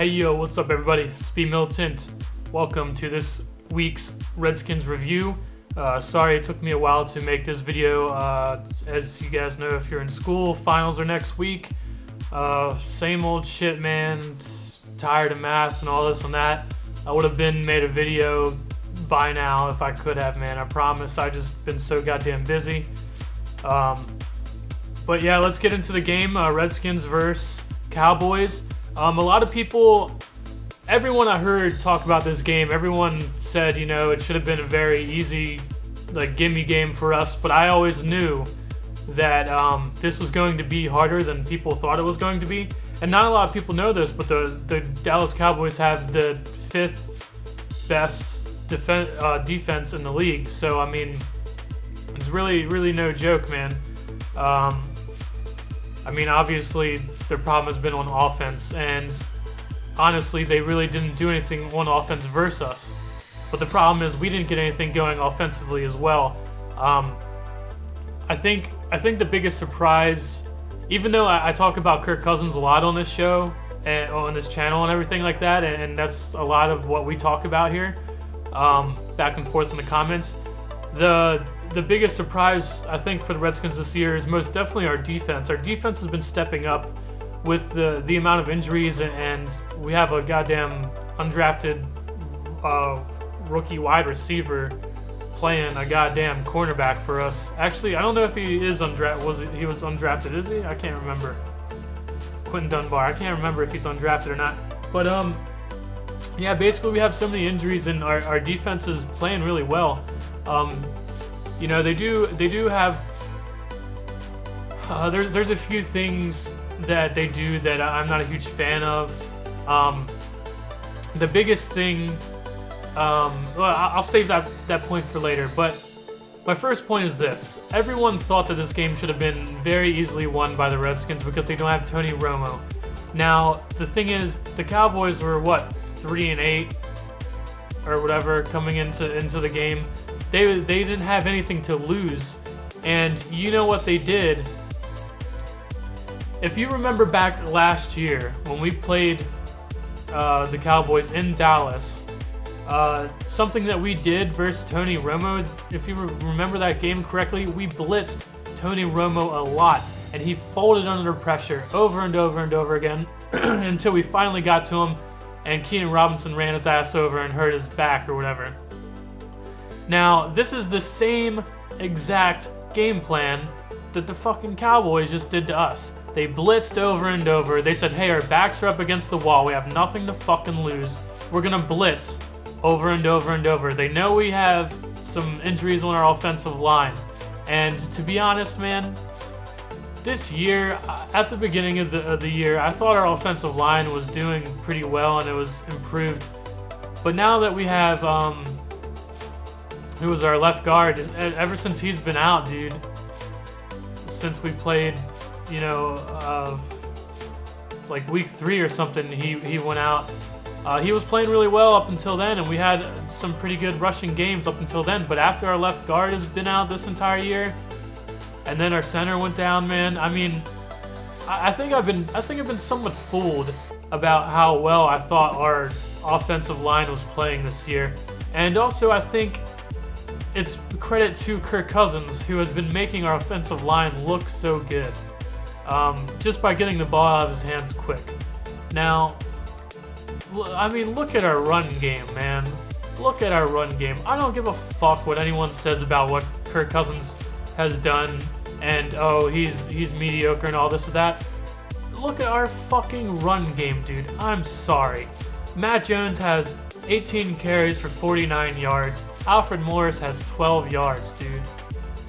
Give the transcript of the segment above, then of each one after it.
Hey yo, what's up everybody? It's B Militant. Welcome to this week's Redskins review. Sorry it took me a while to make this video. As you guys know, if you're in school, finals are next week. Same old shit, man. Tired of math and all this and that. I would have made a video by now if I could have, man. I promise. I just been so goddamn busy. But yeah, let's get into the game. Redskins versus Cowboys. A lot of people, everyone I heard talk about this game, everyone said, it should have been a very easy, gimme game for us. But I always knew that this was going to be harder than people thought it was going to be. And not a lot of people know this, but the Dallas Cowboys have the 5th best defense in the league. So, I mean, it's really no joke, man. Obviously, their problem has been on offense, and honestly, they really didn't do anything on offense versus us. But the problem is we didn't get anything going offensively as well. I think the biggest surprise, even though I talk about Kirk Cousins a lot on this show and on this channel and everything like that, and that's a lot of what we talk about here, back and forth in the comments. The biggest surprise, I think, for the Redskins this year is most definitely our defense. Our defense has been stepping up with the amount of injuries, and we have a goddamn undrafted rookie wide receiver playing a goddamn cornerback for us. Actually, I don't know if he is undrafted. He was undrafted, is he? I can't remember. Quentin Dunbar. I can't remember if he's undrafted or not. But yeah, basically we have so many injuries, and our defense is playing really well. They do have. There's a few things that they do that I'm not a huge fan of. The biggest thing, well, I'll save that point for later. But my first point is this: everyone thought that this game should have been very easily won by the Redskins because they don't have Tony Romo. Now the thing is, the Cowboys were what, 3-8 or whatever coming into the game. They didn't have anything to lose, and you know what they did? If you remember back last year when we played the Cowboys in Dallas, something that we did versus Tony Romo, if you remember that game correctly, we blitzed Tony Romo a lot, and he folded under pressure over and over and over again until we finally got to him, and Keenan Robinson ran his ass over and hurt his back or whatever. Now, this is the same exact game plan that the fucking Cowboys just did to us. They blitzed over and over. They said, hey, our backs are up against the wall. We have nothing to fucking lose. We're going to blitz over and over and over. They know we have some injuries on our offensive line. And to be honest, man, this year, at the beginning of the year, I thought our offensive line was doing pretty well and it was improved. But now that we have... who was our left guard, ever since he's been out, dude, since we played, week 3 or something, he went out. He was playing really well up until then, and we had some pretty good rushing games up until then. But after our left guard has been out this entire year, and then our center went down, man. I think I've been somewhat fooled about how well I thought our offensive line was playing this year, and also I think it's credit to Kirk Cousins, who has been making our offensive line look so good, just by getting the ball out of his hands quick. Now, look at our run game, man. Look at our run game. I don't give a fuck what anyone says about what Kirk Cousins has done, and he's mediocre and all this and that. Look at our fucking run game, dude. I'm sorry. Matt Jones has 18 carries for 49 yards. Alfred Morris has 12 yards, dude.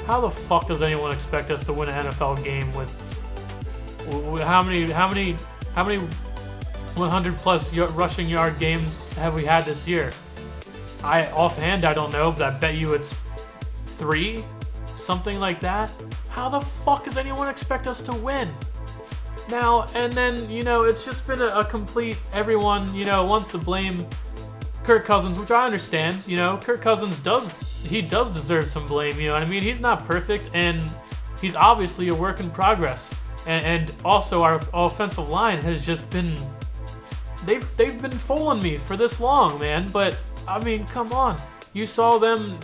How the fuck does anyone expect us to win an NFL game with how many 100+ rushing yard games have we had this year? Offhand, I don't know, but I bet you it's 3, something like that. How the fuck does anyone expect us to win? Now, and then, it's just been a complete, everyone, wants to blame Kirk Cousins, which I understand. Kirk Cousins does deserve some blame. He's not perfect, and he's obviously a work in progress. And also our offensive line has just been they've been fooling me for this long, man. But I mean, come on. You saw them.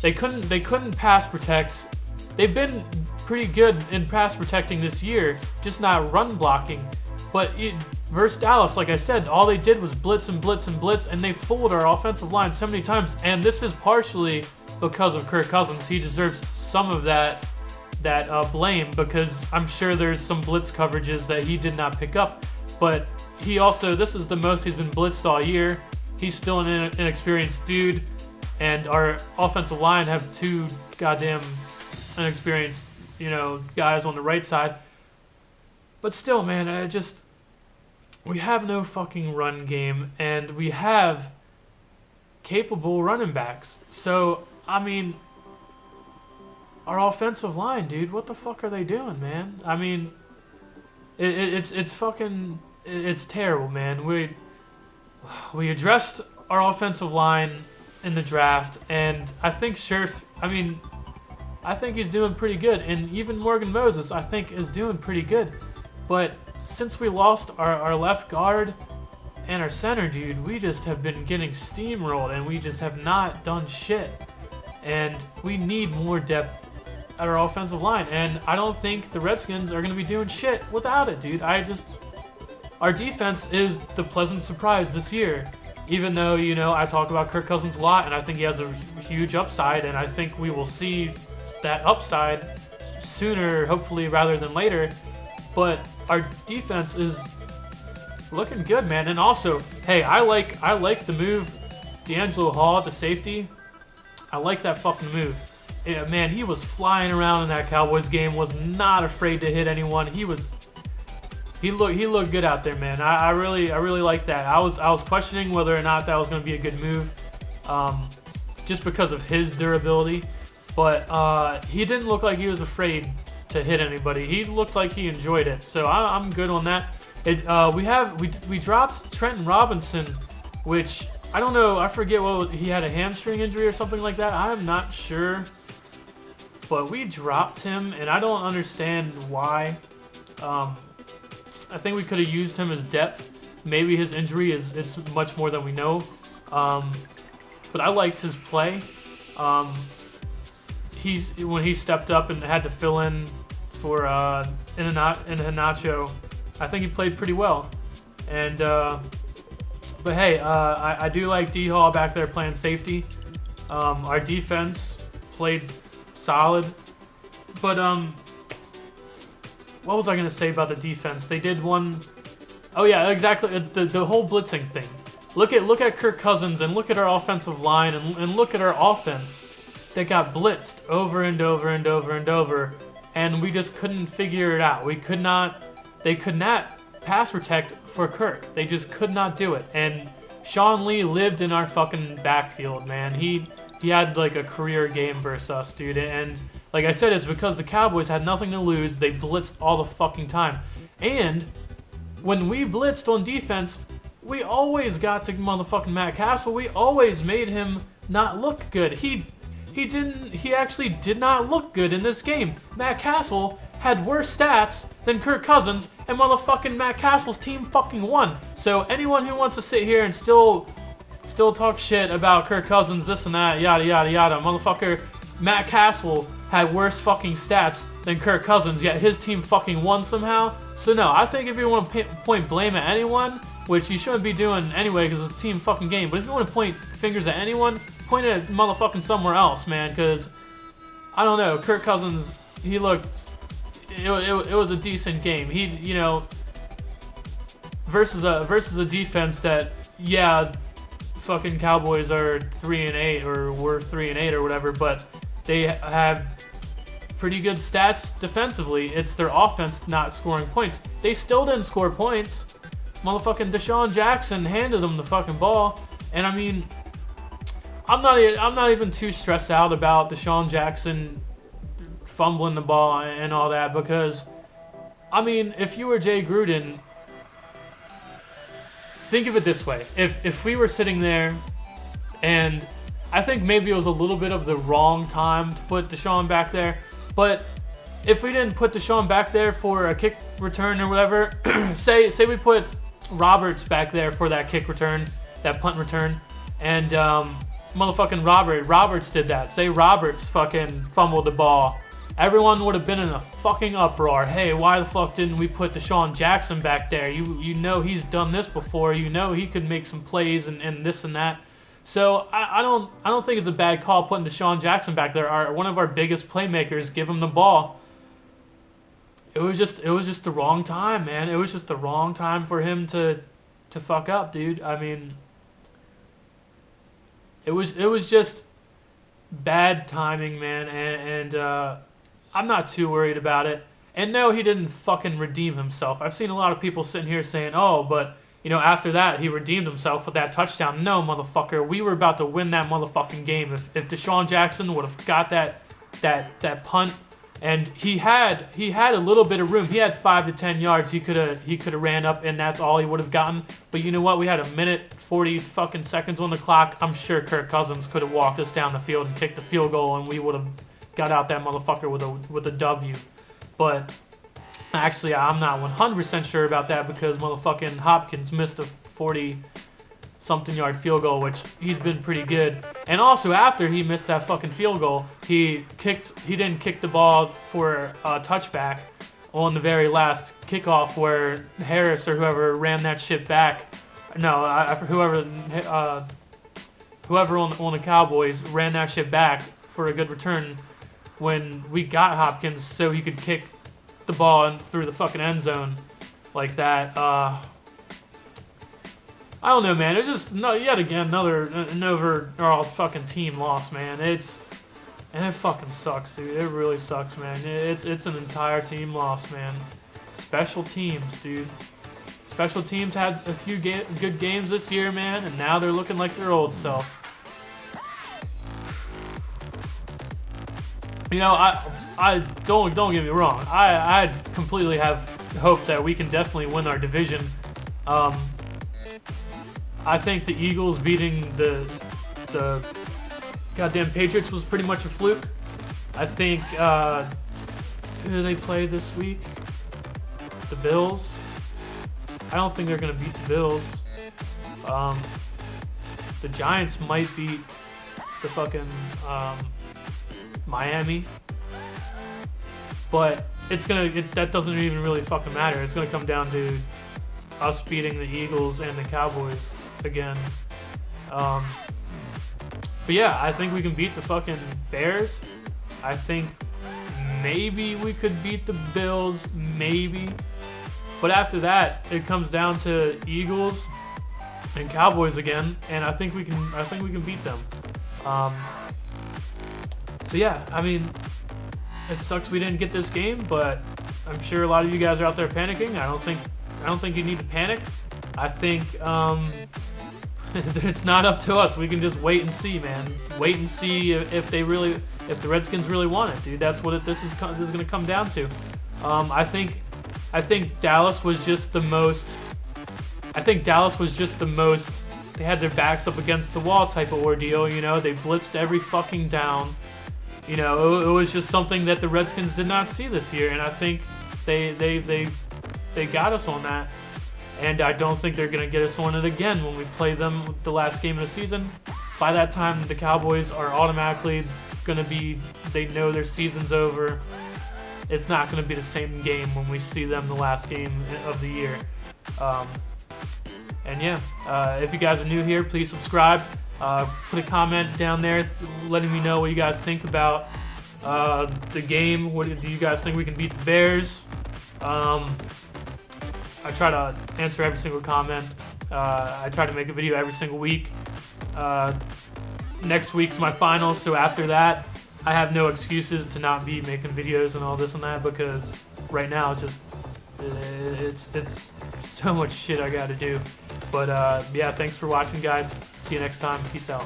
They couldn't pass protect. They've been pretty good in pass protecting this year, just not run blocking. But versus Dallas, like I said, all they did was blitz and blitz and blitz, and they fooled our offensive line so many times. And this is partially because of Kirk Cousins. He deserves some of that blame, because I'm sure there's some blitz coverages that he did not pick up. But he also, this is the most he's been blitzed all year. He's still an inexperienced dude, and our offensive line have two goddamn inexperienced, guys on the right side. But still, man, we have no fucking run game, and we have capable running backs. So, I mean, our offensive line, dude, what the fuck are they doing, man? I mean, it's terrible, man. We addressed our offensive line in the draft, and I think I think he's doing pretty good, and even Morgan Moses, I think, is doing pretty good. But since we lost our left guard and our center, dude, we just have been getting steamrolled, and we just have not done shit. And we need more depth at our offensive line, and I don't think the Redskins are going to be doing shit without it, dude. Our defense is the pleasant surprise this year. Even though, I talk about Kirk Cousins a lot, and I think he has a huge upside, and I think we will see that upside sooner, hopefully, rather than later. But our defense is looking good, man. And also, hey, I like the move, D'Angelo Hall to safety. I like that fucking move. Yeah, man, he was flying around in that Cowboys game, was not afraid to hit anyone. He looked good out there, man. I really like that. I was questioning whether or not that was going to be a good move, just because of his durability. But he didn't look like he was afraid to hit anybody. He looked like he enjoyed it. So I'm good on that. We dropped Trenton Robinson, which I don't know. I forget what he had, a hamstring injury or something like that. I'm not sure. But we dropped him, and I don't understand why. I think we could have used him as depth. Maybe his injury it's much more than we know. But I liked his play. When he stepped up and had to fill in for Iheanacho, I think he played pretty well. And but hey, I do like D Hall back there playing safety. Our defense played solid, but what was I gonna say about the defense? They did one. Oh yeah, exactly. The whole blitzing thing. Look at Kirk Cousins, and look at our offensive line, and look at our offense that got blitzed over and over and over and over, and we just couldn't figure it out. They could not pass protect for Kirk. They just could not do it. And Sean Lee lived in our fucking backfield, man. He had like a career game versus us, dude. And like I said, it's because the Cowboys had nothing to lose. They blitzed all the fucking time. And when we blitzed on defense, we always got to motherfucking Matt Castle. We always made him not look good. He actually did not look good in this game. Matt Castle had worse stats than Kirk Cousins, and motherfucking Matt Castle's team fucking won. So anyone who wants to sit here and still talk shit about Kirk Cousins, this and that, yada yada yada, motherfucker, Matt Castle had worse fucking stats than Kirk Cousins, yet his team fucking won somehow. So no, I think if you want to point blame at anyone, which you shouldn't be doing anyway because it's a team fucking game, but if you want to point fingers at anyone, point it at motherfucking somewhere else, man, because I don't know, Kirk Cousins, he looked, it was a decent game. He, versus a defense that, yeah, fucking Cowboys are 3-8 or were 3-8 or whatever, but they have pretty good stats defensively. It's their offense not scoring points. They still didn't score points. Motherfucking Deshaun Jackson handed them the fucking ball, and I mean, I'm not even too stressed out about Deshaun Jackson fumbling the ball and all that, because I mean, if you were Jay Gruden, think of it this way. If we were sitting there, and I think maybe it was a little bit of the wrong time to put Deshaun back there, but if we didn't put Deshaun back there for a kick return or whatever, say we put Roberts back there for that kick return, that punt return, and motherfucking Roberts did that. Say Roberts fucking fumbled the ball. Everyone would have been in a fucking uproar. Hey, why the fuck didn't we put Deshaun Jackson back there? You know he's done this before. You know he could make some plays and this and that. So I don't think it's a bad call putting Deshaun Jackson back there. One of our biggest playmakers, give him the ball. It was just the wrong time, man. It was just the wrong time for him to fuck up, dude. I mean, it was just bad timing, man, and I'm not too worried about it. And no, he didn't fucking redeem himself. I've seen a lot of people sitting here saying, oh, but, you know, after that, he redeemed himself with that touchdown. No, motherfucker, we were about to win that motherfucking game. If Deshaun Jackson would have got that punt, and he had a little bit of room. He had 5 to 10 yards. He could have ran up, and that's all he would have gotten. But you know what? We had 1 minute 40 fucking seconds on the clock. I'm sure Kirk Cousins could have walked us down the field and kicked the field goal, and we would have got out that motherfucker with a W. But actually, I'm not 100% sure about that because motherfucking Hopkins missed a 40-something yard field goal, which he's been pretty good. And also, after he missed that fucking field goal, he didn't kick the ball for a touchback on the very last kickoff where Harris or whoever ran that shit back. No, whoever on the Cowboys ran that shit back for a good return when we got Hopkins so he could kick the ball through the fucking end zone like that. I don't know, man. It's just yet again an overall fucking team loss, man. And it fucking sucks, dude. It really sucks, man. It's an entire team loss, man. Special teams, dude. Special teams had a few good games this year, man, and now they're looking like their old self. You know, I don't get me wrong. I completely have hope that we can definitely win our division. I think the Eagles beating the goddamn Patriots was pretty much a fluke. I think who do they play this week? The Bills. I don't think they're gonna beat the Bills. The Giants might beat the fucking Miami, but that doesn't even really fucking matter. It's gonna come down to us beating the Eagles and the Cowboys again. But yeah, I think we can beat the fucking Bears. I think maybe we could beat the Bills, maybe. But after that, it comes down to Eagles and Cowboys again, and I think we can beat them. So yeah, I mean, it sucks we didn't get this game, but I'm sure a lot of you guys are out there panicking. I don't think you need to panic. I think it's not up to us. We can just wait and see, man. Wait and see if the Redskins really want it, dude. That's what this is going to come down to. I think Dallas was just the most. They had their backs up against the wall type of ordeal. You know, they blitzed every fucking down. You know, it was just something that the Redskins did not see this year, and I think they got us on that. And I don't think they're going to get us on it again when we play them the last game of the season. By that time, the Cowboys are automatically going to be, they know their season's over. It's not going to be the same game when we see them the last game of the year. And yeah, if you guys are new here, please subscribe. Put a comment down there letting me know what you guys think about the game. What do you guys think we can beat the Bears? I try to answer every single comment. I try to make a video every single week. Next week's my finals, so after that, I have no excuses to not be making videos and all this and that because right now it's so much shit I got to do. But yeah, thanks for watching, guys. See you next time. Peace out.